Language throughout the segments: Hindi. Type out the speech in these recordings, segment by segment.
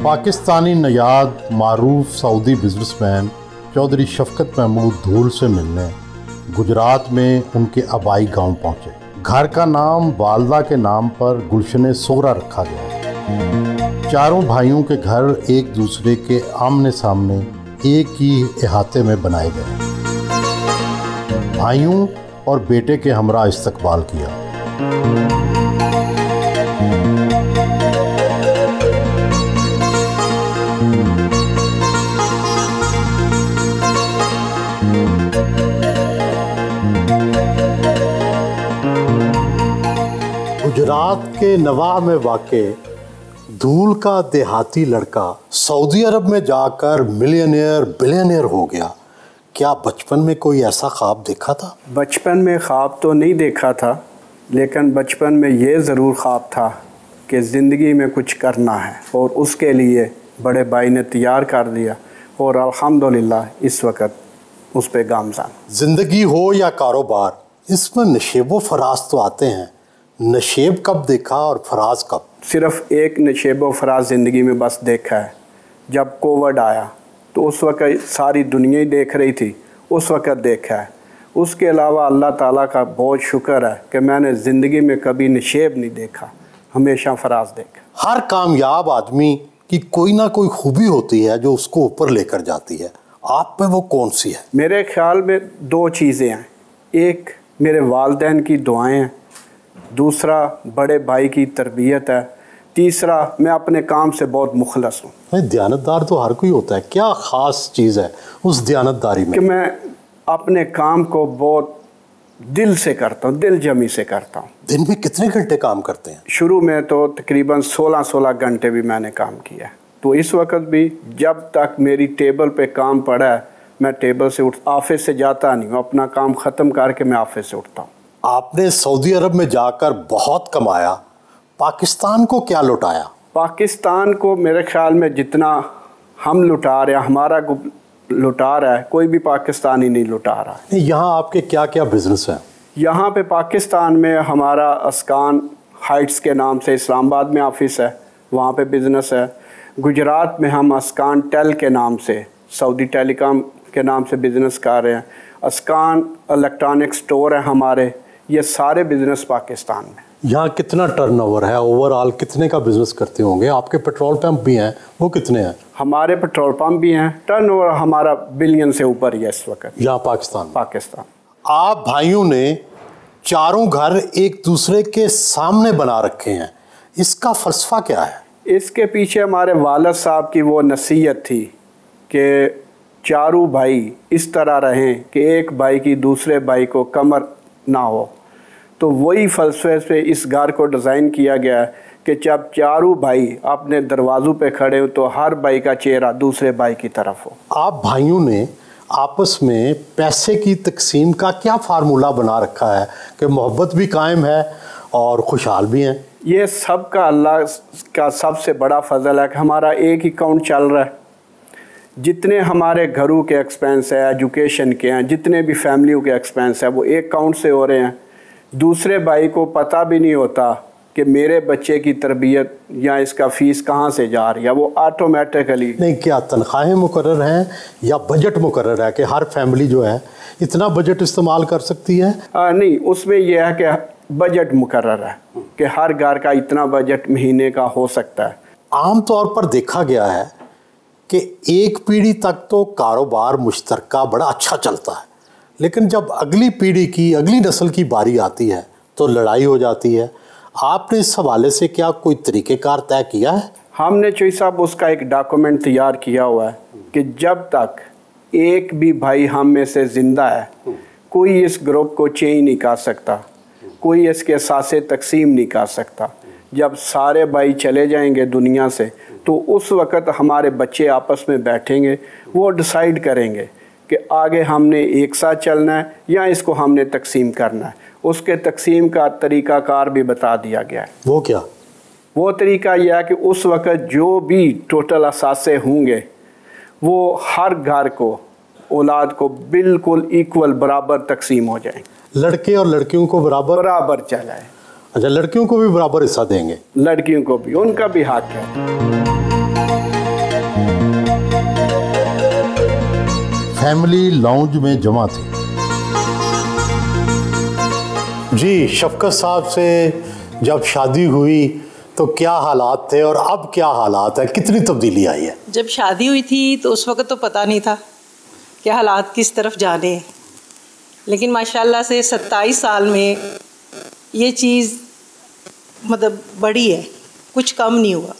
पाकिस्तानी नयाद मारूफ सऊदी बिजनेसमैन चौधरी शफकत महमूद धूल से मिलने गुजरात में उनके आबाई गांव पहुंचे। घर का नाम वालदा के नाम पर गुलशन सोहरा रखा गया। चारों भाइयों के घर एक दूसरे के आमने सामने एक ही इहाते में बनाए गए। भाइयों और बेटे के हमरा इस्तकबाल किया। गुजरात के नवाह में वाक़े धूल का देहाती लड़का सऊदी अरब में जाकर मिलियनियर बिलियनियर हो गया। क्या बचपन में कोई ऐसा ख्वाब देखा था? बचपन में ख्वाब तो नहीं देखा था, लेकिन बचपन में ये ज़रूर ख्वाब था कि ज़िंदगी में कुछ करना है और उसके लिए बड़े भाई ने तैयार कर दिया और अल्हम्दुलिल्लाह इस वक्त उस पे गामज़ान। ज़िंदगी हो या कारोबार, इसमें नशेब व फराज तो आते हैं। नशेब कब देखा और फराज कब? सिर्फ़ एक नशेब व फराज ज़िंदगी में बस देखा है। जब कोविड आया तो उस वक्त सारी दुनिया ही देख रही थी, उस वक्त देखा है। उसके अलावा अल्लाह ताला का बहुत शुक्र है कि मैंने ज़िंदगी में कभी नशेब नहीं देखा, हमेशा फराज देखा। हर कामयाब आदमी की कोई ना कोई खूबी होती है जो उसको ऊपर लेकर जाती है। आप में वो कौन सी है? मेरे ख्याल में दो चीज़ें हैं। एक मेरे वालिदैन की दुआएं हैं, दूसरा बड़े भाई की तरबियत है, तीसरा मैं अपने काम से बहुत मुखलस हूँ। दयानतदार तो हर कोई होता है, क्या ख़ास चीज़ है उस दयानतदारी में? कि मैं अपने काम को बहुत दिल से करता हूँ, दिल जमी से करता हूँ। दिन में कितने घंटे काम करते हैं? शुरू में तो तकरीबन 16 घंटे भी मैंने काम किया। तो इस वक्त भी जब तक मेरी टेबल पे काम पड़ा है, मैं टेबल से ऑफिस से जाता नहीं हूँ, अपना काम ख़त्म करके मैं ऑफिस से उठता हूँ। आपने सऊदी अरब में जाकर बहुत कमाया, पाकिस्तान को क्या लुटाया? पाकिस्तान को मेरे ख्याल में जितना हम लुटा रहे हैं, हमारा लुटा रहा है, कोई भी पाकिस्तानी नहीं लुटा रहा है। यहाँ आपके क्या क्या बिजनेस हैं? यहाँ पे पाकिस्तान में हमारा अस्कान हाइट्स के नाम से इस्लामाबाद में ऑफिस है, वहाँ पे बिज़नेस है। गुजरात में हम अस्कान टेल के नाम से, सऊदी टेलीकॉम के नाम से बिज़नेस कर रहे हैं। अस्कान इलेक्ट्रॉनिक स्टोर है हमारे। ये सारे बिज़नेस पाकिस्तान में। यहाँ कितना टर्नओवर है? ओवरऑल कितने का बिज़नेस करते होंगे? आपके पेट्रोल पंप भी हैं, वो कितने हैं? हमारे पेट्रोल पंप भी हैं। टर्नओवर हमारा बिलियन से ऊपर ही है इस वक्त यहाँ पाकिस्तान। आप भाइयों ने चारों घर एक दूसरे के सामने बना रखे हैं, इसका फ़लसफ़ा क्या है? इसके पीछे हमारे वालिद साहब की वो नसीहत थी कि चारों भाई इस तरह रहें कि एक भाई की दूसरे भाई को कमर ना हो। तो वही फ़लसफ़े से इस घर को डिज़ाइन किया गया है कि जब चारों भाई अपने दरवाज़ों पे खड़े हो तो हर भाई का चेहरा दूसरे भाई की तरफ हो। आप भाइयों ने आपस में पैसे की तकसीम का क्या फार्मूला बना रखा है कि मोहब्बत भी कायम है और खुशहाल भी हैं? ये सब का अल्लाह का सबसे बड़ा फ़ज़ल है कि हमारा एक ही अकाउंट चल रहा है। जितने हमारे घरों के एक्सपेंस है, एजुकेशन के हैं, जितने भी फैमिलियों के एक्सपेंस है, वो एक अकाउंट से हो रहे हैं। दूसरे भाई को पता भी नहीं होता कि मेरे बच्चे की तरबियत या इसका फ़ीस कहाँ से जा रही है, वो ऑटोमेटिकली। नहीं, क्या तनख्वाहें मुकर्रर हैं या बजट मुकर्रर है कि हर फैमिली जो है इतना बजट इस्तेमाल कर सकती है? नहीं, उसमें यह है कि बजट मुकर्रर है कि हर घर का इतना बजट महीने का हो सकता है। आम तौर पर देखा गया है कि एक पीढ़ी तक तो कारोबार मुश्तरका बड़ा अच्छा चलता है, लेकिन जब अगली पीढ़ी की, अगली नस्ल की बारी आती है तो लड़ाई हो जाती है। आपने इस हवाले से क्या कोई तरीक़ेकार तय किया है? हमने चौधरी साहब उसका एक डॉक्यूमेंट तैयार किया हुआ है कि जब तक एक भी भाई हम में से ज़िंदा है, कोई इस ग्रुप को चेंज नहीं कर सकता, कोई इसके सासे तकसीम नहीं कर सकता। जब सारे भाई चले जाएंगे दुनिया से तो उस वक़्त हमारे बच्चे आपस में बैठेंगे, वो डिसाइड करेंगे कि आगे हमने एक साथ चलना है या इसको हमने तकसीम करना है। उसके तकसीम का तरीक़ाकार भी बता दिया गया है। वो क्या? वो तरीका यह है कि उस वक़्त जो भी टोटल असासे होंगे वो हर घर को औलाद को बिल्कुल इक्वल बराबर तकसीम हो जाए। लड़के और लड़कियों को बराबर बराबर चलाए। अच्छा, लड़कियों को भी बराबर हिस्सा देंगे? लड़कियों को भी, उनका भी हक है। फैमिली लाउंज में जमा थी जी। शफकत साहब से जब शादी हुई तो क्या हालात थे और अब क्या हालात है, कितनी तब्दीली आई है? जब शादी हुई थी तो उस वक्त तो पता नहीं था कि हालात किस तरफ जाने हैं, लेकिन माशाल्लाह से 27 साल में ये चीज़ मतलब बड़ी है, कुछ कम नहीं हुआ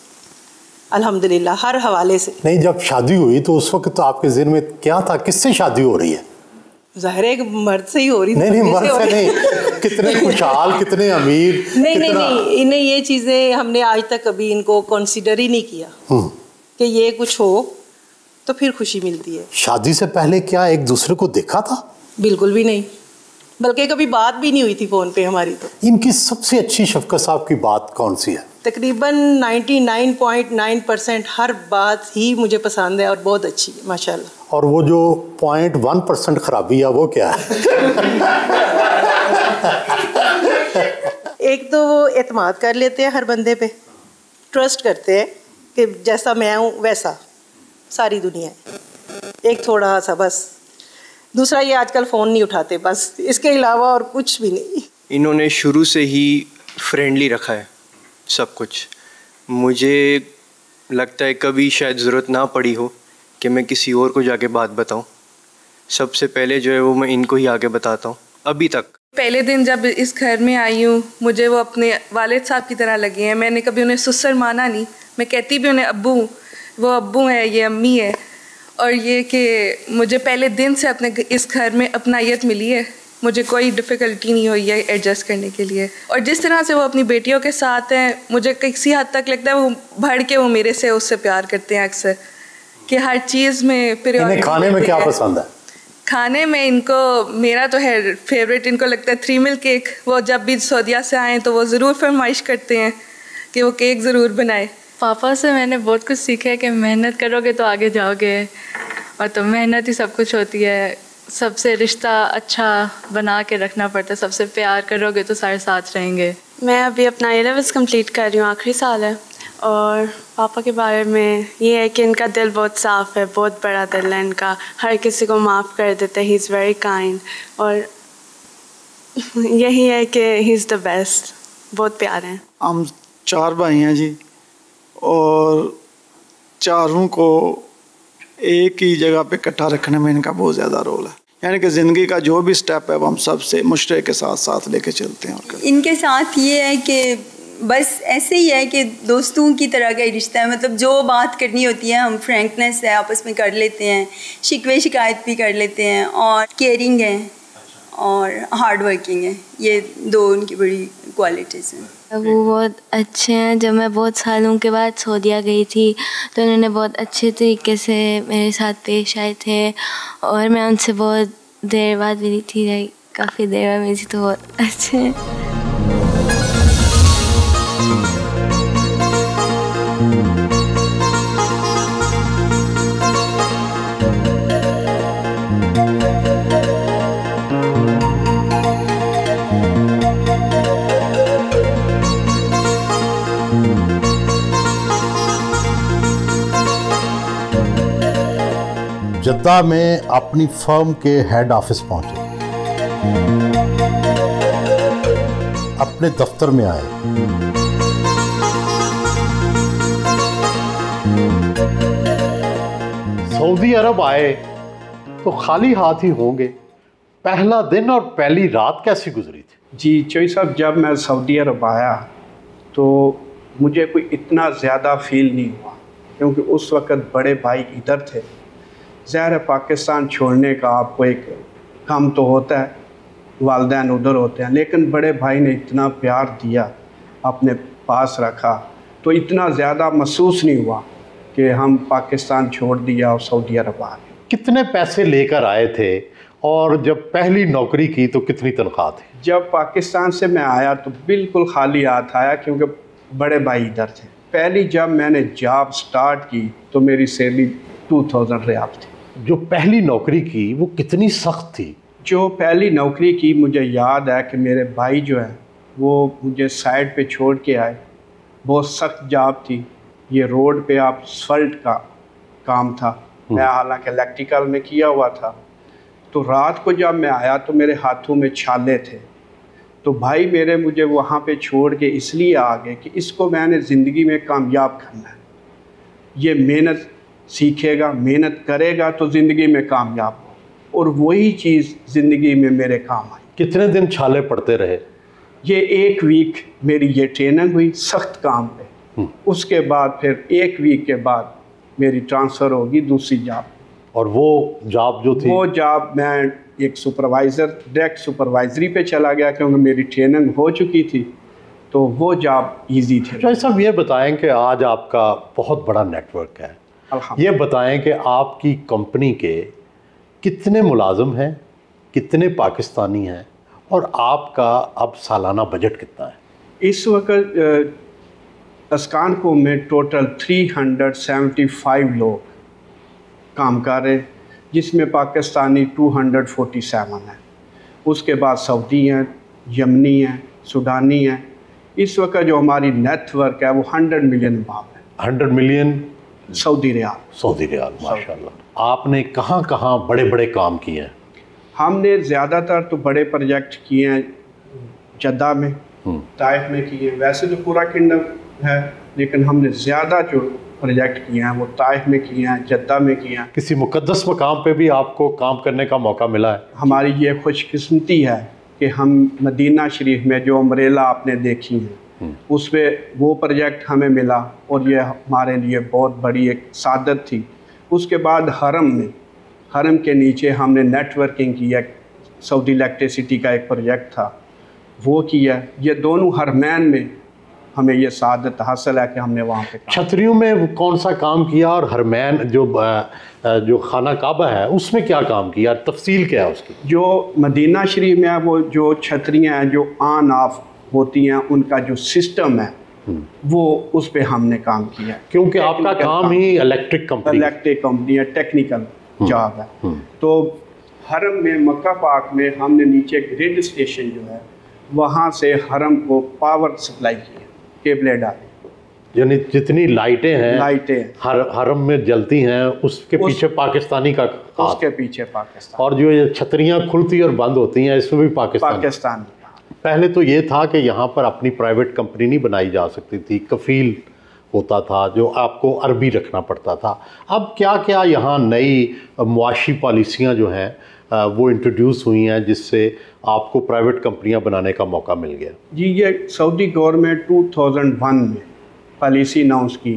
अल्हम्दुलिल्लाह हर हवाले से। नहीं, जब शादी हुई तो उस वक्त तो आपके ज़हन में क्या था? किससे शादी हो रही है? ज़ाहिर है मर्द से ही हो रही। नहीं, मर्द से नहीं। कितने खुशहाल, कितने अमीर। नहीं, ये चीज़ें हमने आज तक कभी इनको कंसीडर ही नहीं किया कि ये कुछ हो तो फिर खुशी मिलती है। शादी से पहले क्या एक दूसरे को देखा था? बिल्कुल भी नहीं, बल्कि कभी बात भी नहीं हुई थी फ़ोन पे हमारी। तो इनकी सबसे अच्छी शफकत साहब की बात कौन सी है? तकरीबन 99.9% हर बात ही मुझे पसंद है और बहुत अच्छी है माशाल्लाह। और वो जो 0.1% खराबी है वो क्या है? एक तो वो एतमाद कर लेते हैं हर बंदे पे, ट्रस्ट करते हैं कि जैसा मैं हूँ वैसा सारी दुनिया है। एक थोड़ा सा बस। दूसरा ये आजकल फ़ोन नहीं उठाते, बस इसके अलावा और कुछ भी नहीं। इन्होंने शुरू से ही फ्रेंडली रखा है सब कुछ। मुझे लगता है कभी शायद ज़रूरत ना पड़ी हो कि मैं किसी और को जाके बात बताऊं। सबसे पहले जो है वो मैं इनको ही आगे बताता हूं अभी तक। पहले दिन जब इस घर में आई हूँ मुझे वो अपने वालिद साहब की तरह लगे हैं। मैंने कभी उन्हें ससुर माना नहीं, मैं कहती भी उन्हें अब्बू, वो अब्बू है, ये अम्मी है। और ये कि मुझे पहले दिन से अपने इस घर में अपनायत मिली है, मुझे कोई डिफ़िकल्टी नहीं हुई है एडजस्ट करने के लिए। और जिस तरह से वो अपनी बेटियों के साथ हैं, मुझे किसी हद तक लगता है वो बढ़ के वो मेरे से उससे प्यार करते हैं अक्सर, कि हर चीज़ में। इन्हें खाने में क्या पसंद है? खाने में इनको मेरा तो है फेवरेट, इनको लगता है 3 मिल केक। वो जब भी सऊदीया से आएँ तो वो ज़रूर फरमाइश करते हैं कि वो केक ज़रूर बनाए। पापा से मैंने बहुत कुछ सीखा है कि मेहनत करोगे तो आगे जाओगे, और तो मेहनत ही सब कुछ होती है। सबसे रिश्ता अच्छा बना के रखना पड़ता है, सबसे प्यार करोगे तो सारे साथ रहेंगे। मैं अभी अपना A-levels कंप्लीट कर रही हूँ, आखिरी साल है। और पापा के बारे में ये है कि इनका दिल बहुत साफ़ है, बहुत बड़ा दिल है इनका, हर किसी को माफ़ कर देते हैं। ही इज़ वेरी काइंड, और यही है कि ही इज़ द बेस्ट, बहुत प्यारे हैं। हम 4 भाई हैं जी, और चारों को एक ही जगह पे इकट्ठा रखने में इनका बहुत ज़्यादा रोल है। यानी कि ज़िंदगी का जो भी स्टेप है वो हम सबसे मुश्तरक के साथ साथ लेके चलते हैं। और इनके साथ ये है कि बस ऐसे ही है कि दोस्तों की तरह का ही रिश्ता है। मतलब जो बात करनी होती है हम फ्रैंकनेस है आपस में कर लेते हैं, शिकवे शिकायत भी कर लेते हैं, और केयरिंग है और हार्ड वर्किंग है। ये 2 उनकी बड़ी क्वालिटीज़ हैं। वो बहुत अच्छे हैं। जब मैं बहुत सालों के बाद सऊदीया गई थी तो उन्होंने बहुत अच्छे तरीके से मेरे साथ पेश आए थे, और मैं उनसे बहुत देर बाद मिली थी, काफ़ी देर बाद मिली थी, तो बहुत अच्छे हैं। जद्दा में अपनी फर्म के हेड ऑफिस पहुंचे, अपने दफ्तर में आए। सऊदी अरब आए तो खाली हाथ ही होंगे। पहला दिन और पहली रात कैसी गुजरी थी? जी चोई साहब, जब मैं सऊदी अरब आया तो मुझे कोई इतना ज़्यादा फील नहीं हुआ, क्योंकि उस वक़्त बड़े भाई इधर थे। ज़ाहिर है पाकिस्तान छोड़ने का आपको एक काम तो होता है, वालिदैन उधर होते हैं, लेकिन बड़े भाई ने इतना प्यार दिया, अपने पास रखा, तो इतना ज़्यादा महसूस नहीं हुआ कि हम पाकिस्तान छोड़ दिया और सऊदी अरब आ गए। कितने पैसे लेकर आए थे, और जब पहली नौकरी की तो कितनी तनख्वाह थी? जब पाकिस्तान से मैं आया तो बिल्कुल खाली हाथ आया, क्योंकि बड़े भाई इधर थे। पहली जब मैंने जॉब स्टार्ट की तो मेरी सैलरी 2000 रियाल थी। जो पहली नौकरी की वो कितनी सख्त थी? जो पहली नौकरी की मुझे याद है कि मेरे भाई जो है वो मुझे साइड पे छोड़ के आए। बहुत सख्त जॉब थी, ये रोड पे आप असफल्ट का काम था। मैं हालांकि इलेक्ट्रिकल में किया हुआ था। तो रात को जब मैं आया तो मेरे हाथों में छाले थे। तो भाई मेरे मुझे वहाँ पे छोड़ के इसलिए आ गए कि इसको मैंने ज़िंदगी में कामयाब करना है। ये मेहनत सीखेगा, मेहनत करेगा तो ज़िंदगी में कामयाब हो। और वही चीज़ ज़िंदगी में मेरे काम आई। कितने दिन छाले पड़ते रहे? ये 1 वीक मेरी ये ट्रेनिंग हुई सख्त काम पे। उसके बाद फिर 1 वीक के बाद मेरी ट्रांसफ़र होगी दूसरी जॉब। और वो जॉब जो थी? वो जॉब मैं एक सुपरवाइज़र, डायरेक्ट सुपरवाइजरी पे चला गया क्योंकि मेरी ट्रेनिंग हो चुकी थी। तो वो जॉब इजी थी। तो सब ये बताएं कि आज आपका बहुत बड़ा नेटवर्क है। ये बताएं कि आपकी कंपनी के कितने मुलाजिम हैं, कितने पाकिस्तानी हैं और आपका अब सालाना बजट कितना है? इस वक्त अस्कानको में टोटल 375 लोग काम कर रहे हैं, जिसमें पाकिस्तानी 247 हैं। उसके बाद सऊदी हैं, यमनी हैं, सूडानी हैं। इस वक्त जो हमारी नेटवर्क है वो 100 मिलियन बाब है। 100 million Saudi riyal. Saudi riyal, माशाल्लाह। आपने कहाँ कहाँ बड़े बड़े काम किए हैं? हमने ज़्यादातर तो बड़े प्रोजेक्ट किए हैं जद्दा में, ताइफ में किए हैं। वैसे तो पूरा किंगडम है, लेकिन हमने ज़्यादा जो प्रोजेक्ट किए हैं वो ताइफ में किए हैं, जद्दा में किए हैं। किसी मुकद्दस मकाम पे भी आपको काम करने का मौका मिला है? हमारी ये खुशकिस्मती है कि हम मदीना शरीफ में जो अम्ब्रेला आपने देखी है उस पर वो प्रोजेक्ट हमें मिला और ये हमारे लिए बहुत बड़ी एक सादत थी। उसके बाद हरम के नीचे हमने नेटवर्किंग किया, सऊदी इलेक्ट्रिसिटी का एक प्रोजेक्ट था वो किया। ये दोनों हरमैन में हमें ये सादत हासिल है कि हमने वहाँ पे छतरियों में कौन सा काम किया और हरमैन जो खाना काबा है उसमें क्या काम किया, तफसील क्या है उसकी? जो मदीना शरीफ में है वो जो छतरियाँ हैं जो ऑन ऑफ होती हैं उनका जो सिस्टम है वो उस पे हमने काम किया। क्योंकि आपका काम ही इलेक्ट्रिक कंपनी है, टेक्निकल जॉब है। तो हरम में मक्का पाक में हमने नीचे ग्रिड स्टेशन जो है वहाँ से हरम को पावर सप्लाई किया, केबलें डाली। यानी जितनी लाइटें हरम में जलती हैं उसके पीछे पाकिस्तानी का, उसके पीछे पाकिस्तान। और जो ये छतरियाँ खुलती और बंद होती हैं इसमें भी पाकिस्तान। पहले तो ये था कि यहाँ पर अपनी प्राइवेट कंपनी नहीं बनाई जा सकती थी, कफील होता था जो आपको अरबी रखना पड़ता था। अब क्या क्या यहाँ नई मुआशी पॉलिसियाँ जो हैं वो इंट्रोड्यूस हुई हैं जिससे आपको प्राइवेट कंपनियाँ बनाने का मौका मिल गया? जी, ये सऊदी गवर्नमेंट 2001 में पॉलिसी अनाउंस की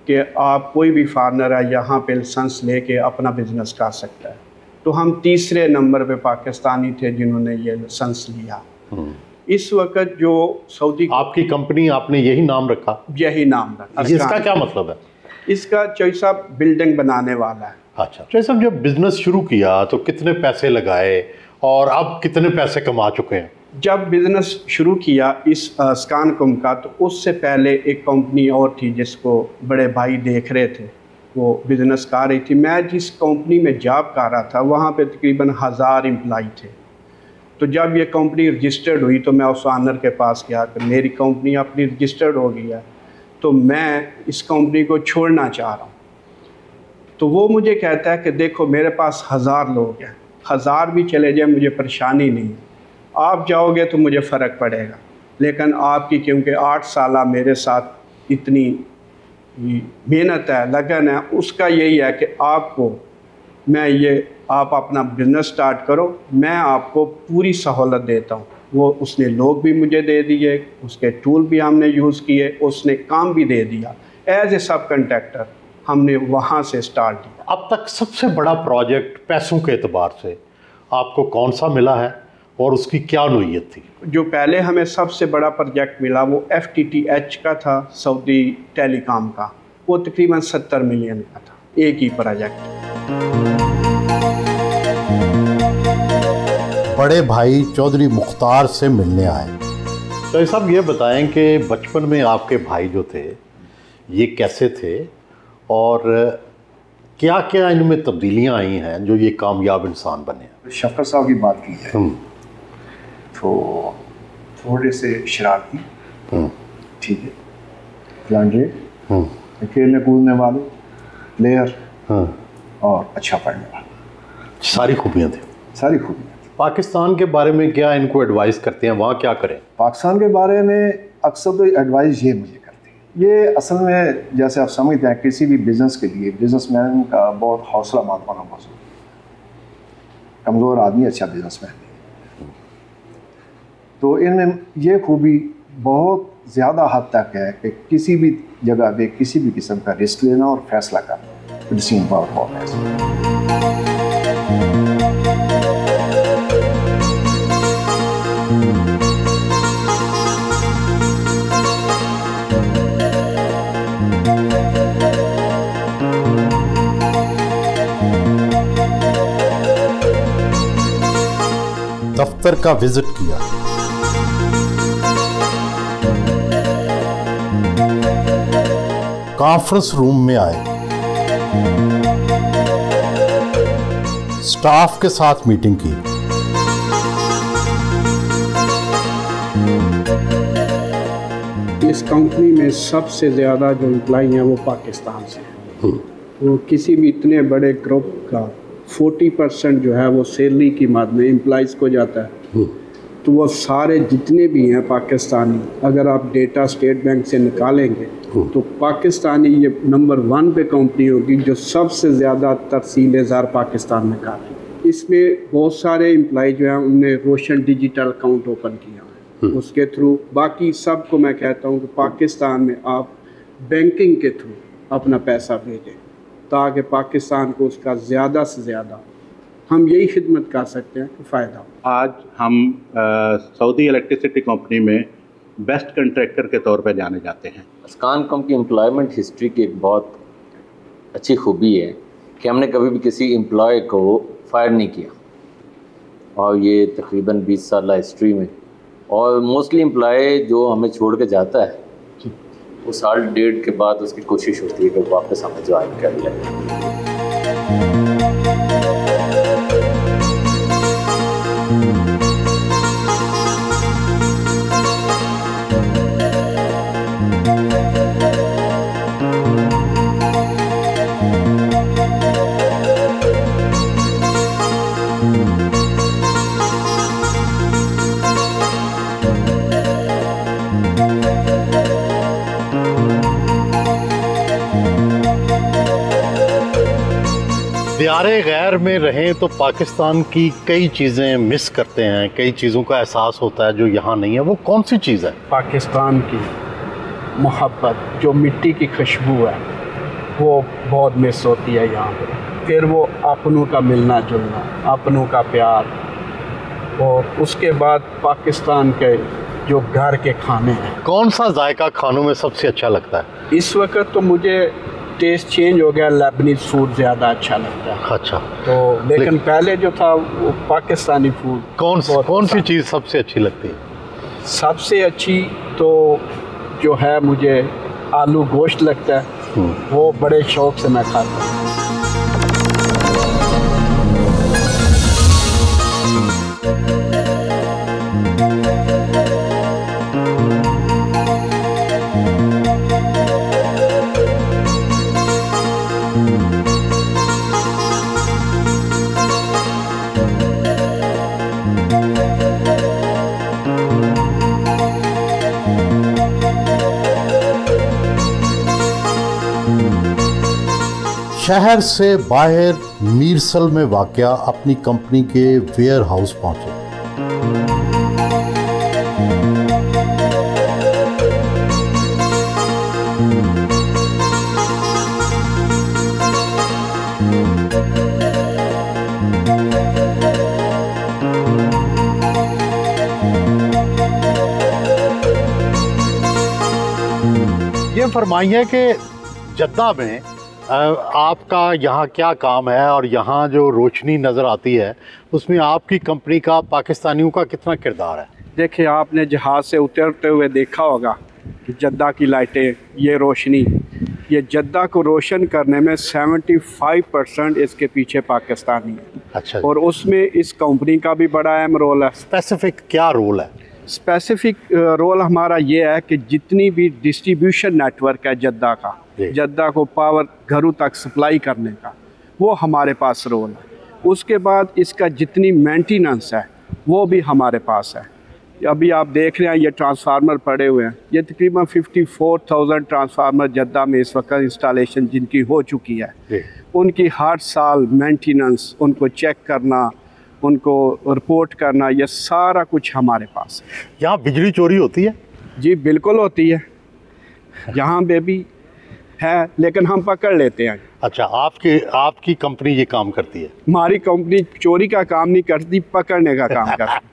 कि आप कोई भी फार्मर है यहाँ पे लाइसेंस लेके अपना बिजनेस कर सकता है। तो हम तीसरे नंबर पे पाकिस्तानी थे जिन्होंने ये लाइसेंस लिया। इस वक्त जो सऊदी, आपकी कंपनी, आपने यही नाम रखा? यही नाम रखा। इसका क्या मतलब है? इसका चौई साहब बिल्डिंग बनाने वाला है। अच्छा, चौई साहब जब बिजनेस शुरू किया तो कितने पैसे लगाए और अब कितने पैसे कमा चुके हैं? जब बिज़नेस शुरू किया इस अस्कानकुम का, तो उससे पहले एक कंपनी और थी जिसको बड़े भाई देख रहे थे, वो बिज़नेस कर रही थी। मैं जिस कंपनी में जॉब कर रहा था वहाँ पे तकरीबन 1000 एम्प्लॉय थे। तो जब ये कंपनी रजिस्टर्ड हुई तो मैं उस ऑनर के पास गया कि मेरी कंपनी अपनी रजिस्टर्ड हो गई है तो मैं इस कंपनी को छोड़ना चाह रहा हूँ। तो वो मुझे कहता है कि देखो मेरे पास 1000 लोग हैं, 1000 भी चले जाए मुझे परेशानी नहीं है, आप जाओगे तो मुझे फ़र्क पड़ेगा, लेकिन आपकी क्योंकि 8 साल मेरे साथ इतनी मेहनत है, लगन है, उसका यही है कि आपको आप अपना बिज़नेस स्टार्ट करो, मैं आपको पूरी सहूलत देता हूँ। वो उसने लोग भी मुझे दे दिए, उसके टूल भी हमने यूज़ किए, उसने काम भी दे दिया। एज ए सब कंट्रैक्टर हमने वहाँ से स्टार्ट किया। अब तक सबसे बड़ा प्रोजेक्ट पैसों के एतबार से आपको कौन सा मिला है और उसकी क्या नोयत थी? जो पहले हमें सबसे बड़ा प्रोजेक्ट मिला वो FTTH का था, सऊदी टेलीकॉम का। वो तकरीबन 70 मिलियन का था, एक ही प्रोजेक्ट। बड़े भाई चौधरी मुख्तार से मिलने आए। तो साहब ये बताएं कि बचपन में आपके भाई जो थे ये कैसे थे और क्या क्या इनमें तब्दीलियां आई हैं जो ये कामयाब इंसान बने हैं? शफकत साहब की बात की है तो थोड़े से शरारती, ठीक है, प्लांटे, खेलने कूदने वाले, प्लेयर और अच्छा पढ़ने वाला, सारी खूबियाँ थी। सारी खूबियाँ। पाकिस्तान के बारे में क्या इनको एडवाइस करते हैं, वहाँ क्या करें? पाकिस्तान के बारे में अक्सर तो एडवाइस ये मुझे करते हैं, ये असल में जैसे आप समझते हैं किसी भी बिज़नेस के लिए बिजनेसमैन का बहुत हौसला मंद होना बहुत ज़रूरी है। कमज़ोर आदमी अच्छा बिजनेसमैन नहीं। तो इनमें ये खूबी बहुत ज़्यादा हद तक है कि किसी भी जगह पे किसी भी किस्म का रिस्क लेना और फैसला करना, डिसीजन पावर बहुत है। दफ्तर का विजिट किया, कॉन्फ्रेंस रूम में आए, स्टाफ के साथ मीटिंग की, इस कंपनी में सबसे ज़्यादा जो एम्प्लॉई हैं वो पाकिस्तान से हैं। वो किसी भी इतने बड़े ग्रुप का 40% जो है वो सैलरी की मद में एम्प्लॉइज़ को जाता है। तो वो सारे जितने भी हैं पाकिस्तानी, अगर आप डेटा स्टेट बैंक से निकालेंगे तो पाकिस्तानी ये नंबर 1 पे कंपनी होगी जो सबसे ज़्यादा तरसील ज़ार पाकिस्तान में कर रही है। इसमें बहुत सारे एम्प्लॉई जो हैं उनने रोशन डिजिटल अकाउंट ओपन किया है, उसके थ्रू बाकी सबको मैं कहता हूँ कि पाकिस्तान में आप बैंकिंग के थ्रू अपना पैसा भेजें ताकि पाकिस्तान को उसका ज़्यादा से ज़्यादा हम यही खिदमत कर सकते हैं कि फ़ायदा हो। आज हम सऊदी इलेक्ट्रिसिटी कंपनी में बेस्ट कंट्रैक्टर के तौर पर जाने जाते हैं। अस्कानकॉम की एम्प्लॉयमेंट हिस्ट्री की एक बहुत अच्छी खूबी है कि हमने कभी भी किसी एम्प्लॉय को फायर नहीं किया और ये तकरीबन 20 साल हिस्ट्री में, और मोस्टली एम्प्लॉय जो हमें छोड़ के जाता है वो साल डेढ़ के बाद उसकी कोशिश होती है कि वापस हमें ज्वाइन कर ले। दियारे गैर में रहें तो पाकिस्तान की कई चीज़ें मिस करते हैं, कई चीज़ों का एहसास होता है जो यहाँ नहीं है। वो कौन सी चीज़ है? पाकिस्तान की मोहब्बत, जो मिट्टी की खुशबू है वो बहुत मिस होती है यहाँ पे। फिर वो अपनों का मिलना जुलना, अपनों का प्यार, और उसके बाद पाकिस्तान के जो घर के खाने हैं। कौन सा जायका खानों में सबसे अच्छा लगता है? इस वक्त तो मुझे टेस्ट चेंज हो गया, लेबनीज फूड ज़्यादा अच्छा लगता है। अच्छा, तो लेकिन पहले जो था वो पाकिस्तानी फूड। कौन सी चीज़ सबसे अच्छी लगती है? सबसे अच्छी तो जो है मुझे आलू गोश्त लगता है, वो बड़े शौक से मैं खाता हूँ। शहर से बाहर मीरसल में वाक़या अपनी कंपनी के वेयर हाउस पहुंचे। ये फरमाइए कि जद्दा में आपका यहाँ क्या काम है और यहाँ जो रोशनी नज़र आती है उसमें आपकी कंपनी का, पाकिस्तानियों का कितना किरदार है? देखिए, आपने जहाज़ से उतरते हुए देखा होगा कि जद्दा की लाइटें, ये रोशनी, ये जद्दा को रोशन करने में 75% इसके पीछे पाकिस्तानी है। अच्छा। और उसमें इस कंपनी का भी बड़ा अहम रोल है। स्पेसिफिक क्या रोल है? स्पेसिफिक रोल हमारा ये है कि जितनी भी डिस्ट्रीब्यूशन नेटवर्क है जद्दा का, जद्दा को पावर घरों तक सप्लाई करने का, वो हमारे पास रोल है। उसके बाद इसका जितनी मेंटेनेंस है वो भी हमारे पास है। अभी आप देख रहे हैं ये ट्रांसफार्मर पड़े हुए हैं, ये तकरीबन 54,000 ट्रांसफार्मर जद्दा में इस वक्त इंस्टॉलेशन जिनकी हो चुकी है। उनकी हर साल मेंटेनेंस, उनको चेक करना, उनको रिपोर्ट करना, ये सारा कुछ हमारे पास है। यहाँ बिजली चोरी होती है? जी बिल्कुल होती है, यहाँ पे भी है, लेकिन हम पकड़ लेते हैं। अच्छा, आपकी कंपनी ये काम करती है? हमारी कंपनी चोरी का काम नहीं करती, पकड़ने का काम करती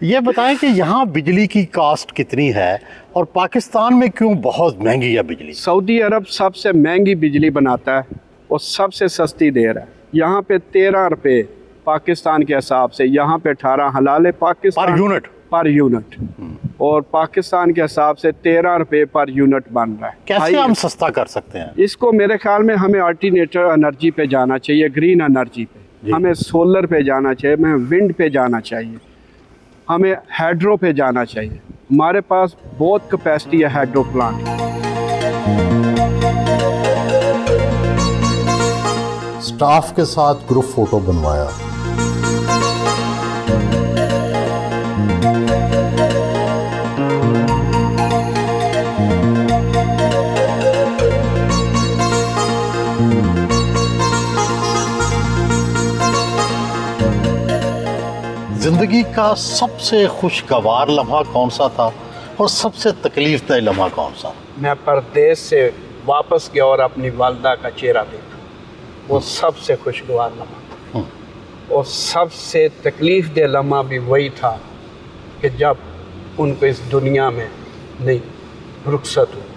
ये बताएं कि यहाँ बिजली की कॉस्ट कितनी है और पाकिस्तान में क्यों बहुत महंगी है बिजली? सऊदी अरब सबसे महंगी बिजली बनाता है और सबसे सस्ती दे रहा है। यहाँ पे 13 रुपये पाकिस्तान के हिसाब से, यहाँ पे 18 हलाल है पाकिस्तान पर यूनिट और पाकिस्तान के हिसाब से 13 रुपये पर यूनिट बन रहा है। कैसे हम सस्ता कर सकते हैं इसको? मेरे ख्याल में हमें अल्टरनेटिव एनर्जी पे जाना चाहिए, ग्रीन एनर्जी पे, हमें सोलर पे जाना चाहिए, हमें विंड पे जाना चाहिए, हमें हाइड्रो पे जाना चाहिए। हमारे पास बहुत कैपेसिटी है हाइड्रो प्लांट। स्टाफ के साथ ग्रुप फोटो बनवाया। जिंदगी का सबसे खुशगवार लम्हा कौन सा था और सबसे तकलीफ दह लम्हा कौन सा? मैं परदेश से वापस गया और अपनी वालदा का चेहरा देखा, वो सबसे खुशगवार लम्हा। और सबसे तकलीफ दह लम्हा भी वही था कि जब उनको इस दुनिया में नहीं रुखसत हुई,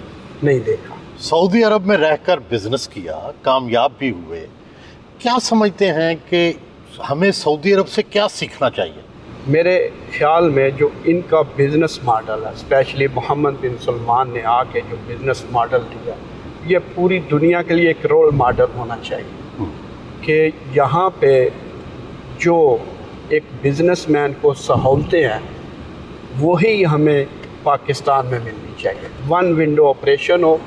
नहीं देखा। सऊदी अरब में रहकर बिजनेस किया, कामयाब भी हुए। क्या समझते हैं कि हमें सऊदी अरब से क्या सीखना चाहिए? मेरे ख्याल में जो इनका बिज़नेस मॉडल है, स्पेशली मोहम्मद बिन सलमान ने आके जो बिज़नेस मॉडल दिया, ये पूरी दुनिया के लिए एक रोल मॉडल होना चाहिए कि यहाँ पे जो एक बिज़नेसमैन को सहूलतें हैं वही हमें पाकिस्तान में मिलनी चाहिए। वन विंडो ऑपरेशन हो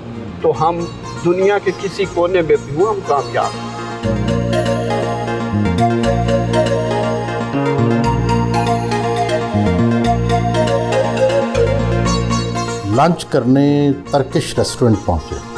तो हम दुनिया के किसी कोने में भी हो, हम कामयाब हैं। लंच करने टर्किश रेस्टोरेंट पहुंचे।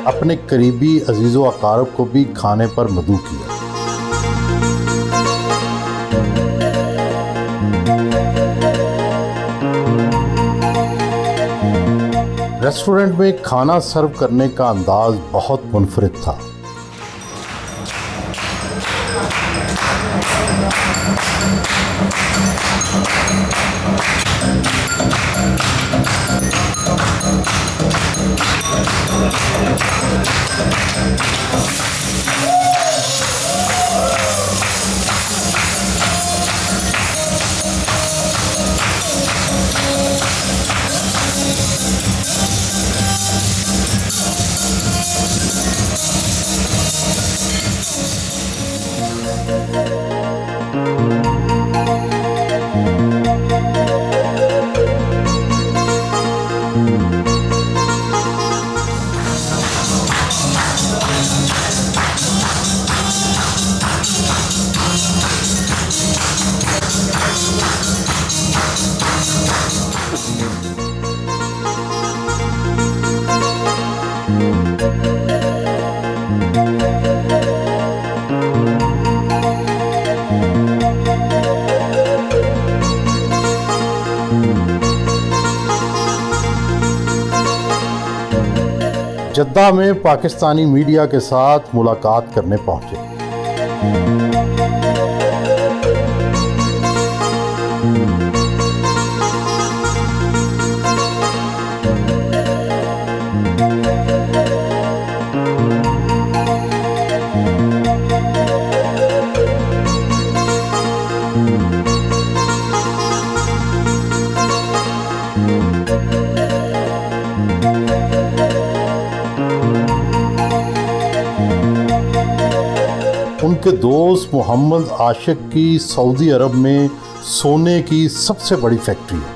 अपने करीबी अजीज़ो अकारब को भी खाने पर मदऊ किया। रेस्टोरेंट में खाना सर्व करने का अंदाज बहुत मुनफरिद था। जद्दा में पाकिस्तानी मीडिया के साथ मुलाकात करने पहुंचे। उनके दोस्त मोहम्मद आशिक की सऊदी अरब में सोने की सबसे बड़ी फैक्ट्री है।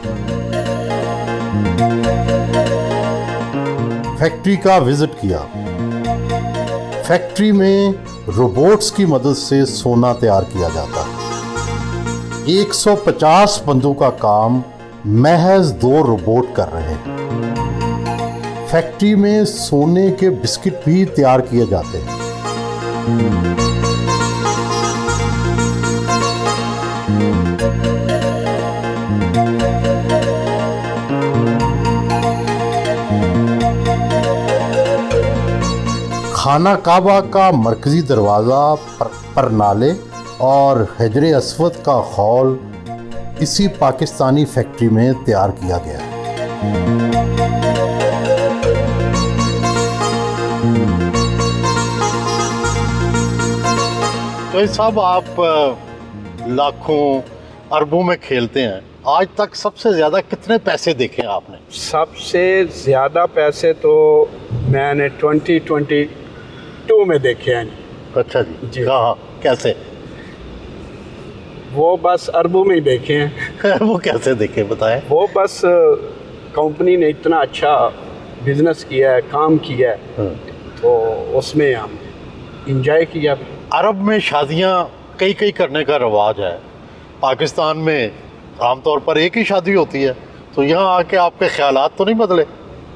फैक्ट्री का विजिट किया। फैक्ट्री में रोबोट्स की मदद से सोना तैयार किया जाता है। 150 बंदों का काम महज 2 रोबोट कर रहे हैं। फैक्ट्री में सोने के बिस्किट भी तैयार किए जाते हैं। खाना काबा का मरकजी दरवाज़ा पर नाले और हजर अस्वद का खौल इसी पाकिस्तानी फैक्ट्री में तैयार किया गया है। तो साहब, आप लाखों अरबों में खेलते हैं, आज तक सबसे ज़्यादा कितने पैसे देखे आपने? सबसे ज़्यादा पैसे तो मैंने 2022 में देखे हैं। अच्छा जी। हाँ, कैसे? वो बस अरबों में ही देखे हैं। वो कैसे देखे, बताएं। वो बस कंपनी ने इतना अच्छा बिजनेस किया है, काम किया है, तो उसमें हम इंजॉय किया। अरब में शादियाँ कई करने का रवाज है। पाकिस्तान में आमतौर पर एक ही शादी होती है, तो यहाँ आके आपके ख्यालात तो नहीं बदले?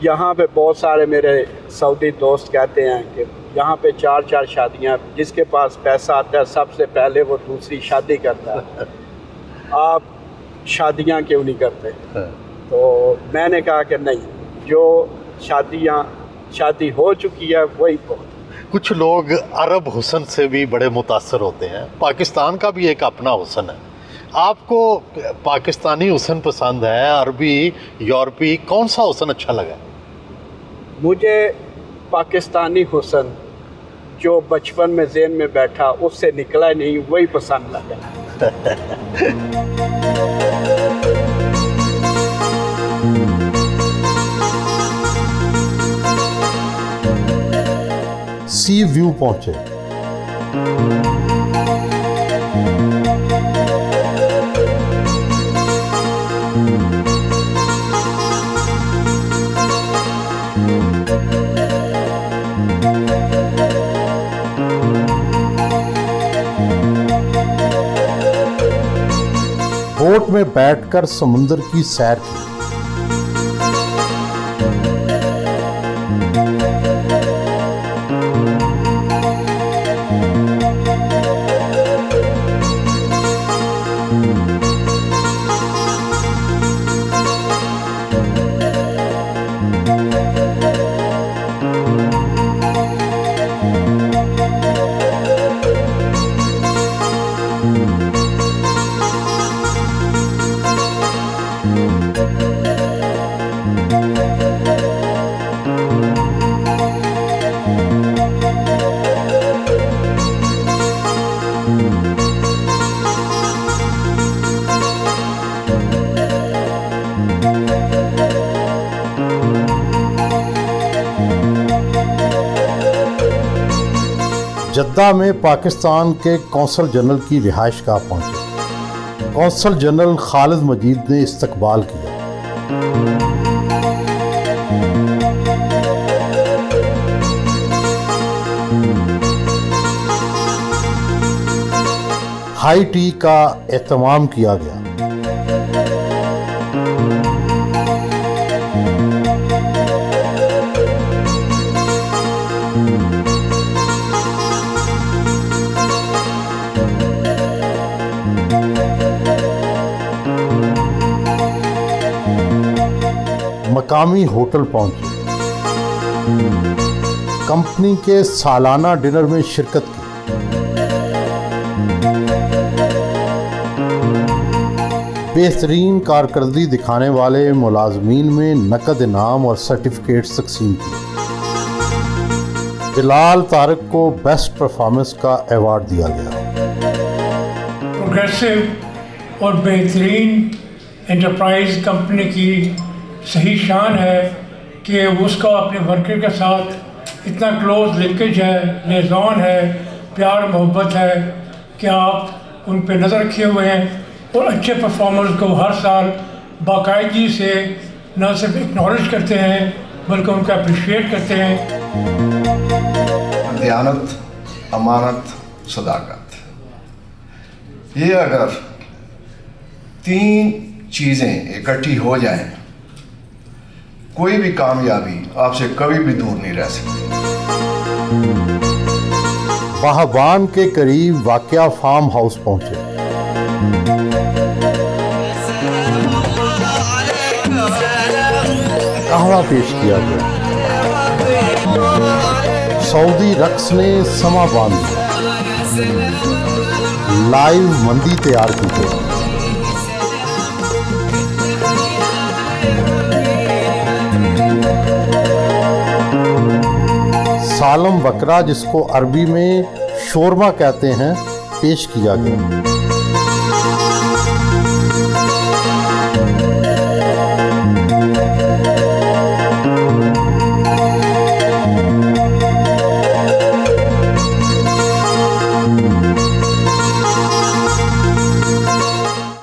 यहाँ पे बहुत सारे मेरे सऊदी दोस्त कहते हैं कि यहाँ पे 4 शादियाँ, जिसके पास पैसा आता है सबसे पहले वो दूसरी शादी करता है। आप शादियाँ क्यों नहीं करते? तो मैंने कहा कि नहीं, जो शादी हो चुकी है वही बहुत। कुछ लोग अरब हुस्न से भी बड़े मुतासर होते हैं। पाकिस्तान का भी एक अपना हुस्न है। आपको पाकिस्तानी हुस्न पसंद है, अरबी, यूरोपी, कौन सा हुस्न अच्छा लगा? मुझे पाकिस्तानी हुस्न जो बचपन में ज़हन में बैठा, उससे निकला नहीं, वही पसंद लगा। सी व्यू पहुंचे। बोट में बैठकर समुंदर की सैर की। जद्दा में पाकिस्तान के कौंसल जनरल की रिहाइशगाह पहुंचे। कौंसल जनरल खालिद मजीद ने इस्तकबाल किया। हाई टी का एहतमाम किया गया। मकामी होटल पहुंचे। कंपनी के सालाना डिनर में शिरकत की। बेहतरीन कारकर्दगी दिखाने वाले मुलाजमीन में नकद इनाम और सर्टिफिकेट तकसीम किए। बिलाल तारिक को बेस्ट परफॉर्मेंस का अवार्ड दिया गया। प्रोग्रेसिव और बेहतरीन एंटरप्राइज कंपनी की सही शान है कि उसका अपने वर्कर के साथ इतना क्लोज लिंकेज है, लिएज़ॉन है, प्यार मोहब्बत है कि आप उन पे नज़र रखे हुए हैं और अच्छे परफॉर्मर्स को हर साल बाकायदगी से न सिर्फ एक्नॉलेज करते हैं बल्कि उनका अप्रिशिएट करते हैं। दयानत, अमानत, सदाकत, ये अगर 3 चीज़ें इकट्ठी हो जाएं, कोई भी कामयाबी आपसे कभी भी दूर नहीं रह सकती। बाहबान के करीब वाक़या फार्म हाउस पहुंचे। कहवा पेश किया गया। सऊदी रक्स ने समा बांध दिया। लाइव मंदी तैयार की गई। सालम बकरा, जिसको अरबी में शोरमा कहते हैं, पेश किया गया।